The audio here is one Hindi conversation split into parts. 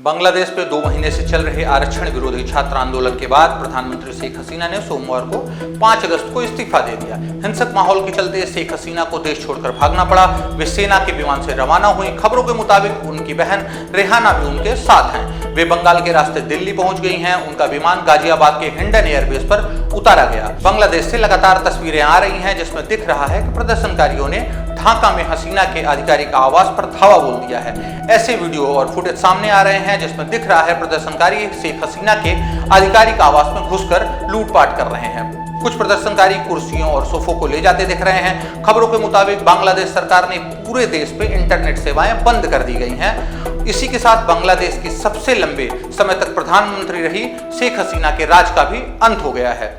बांग्लादेश में 2 महीने से चल रहे आरक्षण विरोधी छात्र आंदोलन के बाद प्रधानमंत्री शेख हसीना ने सोमवार को 5 अगस्त को इस्तीफा दे दिया। हिंसक माहौल के चलते शेख हसीना को देश छोड़कर भागना पड़ा। वे सेना के विमान से रवाना हुई। खबरों के मुताबिक उनकी बहन रेहाना भी उनके साथ हैं। वे बंगाल के रास्ते दिल्ली पहुंच गई हैं। उनका विमान गाजियाबाद के हिंडन एयरबेस पर उतारा गया। बांग्लादेश से लगातार तस्वीरें आ रही हैं जिसमें दिख रहा है कि प्रदर्शनकारियों ने ढाका में हसीना के आधिकारिक आवास पर धावा बोल दिया है। ऐसे वीडियो और फुटेज सामने आ रहे हैं जिसमें दिख रहा है प्रदर्शनकारी शेख हसीना के आधिकारिक आवास में घुसकर लूटपाट कर रहे हैं। कुछ प्रदर्शनकारी कुर्सियों और सोफों को ले जाते दिख रहे हैं। खबरों के मुताबिक बांग्लादेश सरकार ने पूरे देश पे इंटरनेट सेवाएं बंद कर दी गई हैं। इसी के साथ बांग्लादेश की सबसे लंबे समय तक प्रधानमंत्री रही शेख हसीना के राज का भी अंत हो गया है।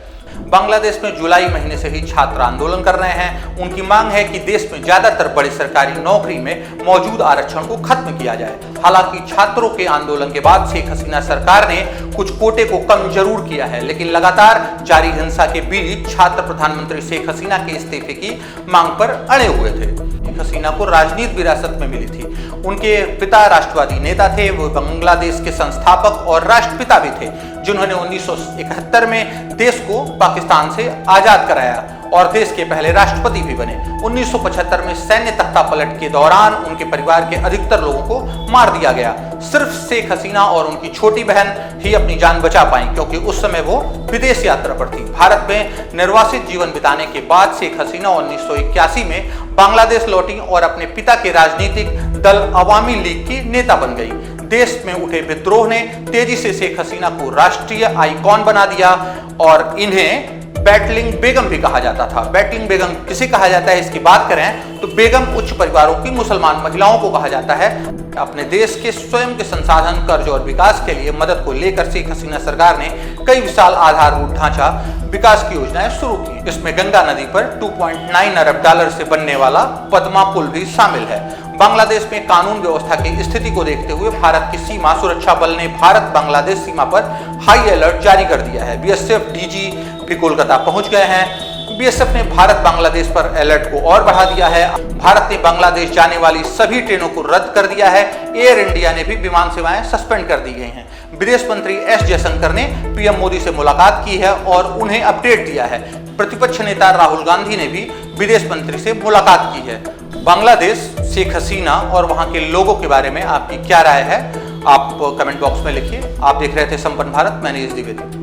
बांग्लादेश में जुलाई महीने से ही छात्र आंदोलन कर रहे हैं। उनकी मांग है कि देश में ज्यादातर बड़ी सरकारी नौकरी में मौजूद आरक्षण को खत्म किया जाए। हालांकि छात्रों के आंदोलन के बाद शेख हसीना सरकार ने कुछ कोटे को कम जरूर किया है, लेकिन लगातार जारी हिंसा के बीच छात्र प्रधानमंत्री शेख हसीना के इस्तीफे की मांग पर अड़े हुए थे। शेख हसीना को राजनीतिक विरासत में मिली थी। उनके पिता राष्ट्रवादी नेता थे। वो बांग्लादेश के संस्थापक और राष्ट्रपिता भी थे, जिन्होंने 1971 में देश को पाकिस्तान से आजाद कराया और देश के पहले राष्ट्रपति भी बने। 1975 में सैन्य तख्तापलट के दौरान उनके परिवार के अधिकतर लोगों को मार दिया गया। सिर्फ शेख हसीना और उनकी छोटी बहन ही अपनी जान बचा पाई, क्योंकि उस समय वो विदेश यात्रा पर थी। भारत में निर्वासित जीवन बिताने के बाद शेख हसीना 1981 में बांग्लादेश लौटी और अपने पिता के राजनीतिक दल अवामी लीग की नेता बन गई। देश में उठे विद्रोह ने तेजी से शेख हसीना को राष्ट्रीय आइकॉन बना दिया और इन्हें बैटलिंग बेगम भी कहा जाता था। बैटलिंग बेगम किसे कहा जाता है, इसकी बात करें तो बेगम उच्च परिवारों की मुसलमान महिलाओं को कहा जाता है। अपने देश के स्वयं के संसाधन, कर्ज और विकास के लिए मदद को लेकर शेख हसीना सरकार ने कई विशाल आधारभूत ढांचा विकास की योजनाएं शुरू की। इसमें गंगा नदी पर $2.9 अरब से बनने वाला पद्मा पुल भी शामिल है। बांग्लादेश में कानून व्यवस्था की स्थिति को देखते हुए भारत की सीमा सुरक्षा बल ने भारत बांग्लादेश सीमा पर हाई अलर्ट जारी कर दिया है। बीएसएफ डीजी भी कोलकाता पहुंच गए हैं। बीएसएफ ने भारत बांग्लादेश पर अलर्ट को और बढ़ा दिया है। भारत ने बांग्लादेश जाने वाली सभी ट्रेनों को रद्द कर दिया है। एयर इंडिया ने भी विमान सेवाएं सस्पेंड कर दी गई हैं। विदेश मंत्री एस जयशंकर ने पीएम मोदी से मुलाकात की है और उन्हें अपडेट दिया है। प्रतिपक्ष नेता राहुल गांधी ने भी विदेश मंत्री से मुलाकात की है। बांग्लादेश, शेख हसीना और वहां के लोगों के बारे में आपकी क्या राय है, आप कमेंट बॉक्स में लिखिए। आप देख रहे थे संपन्न भारत, मैं नीरज द्विवेदी।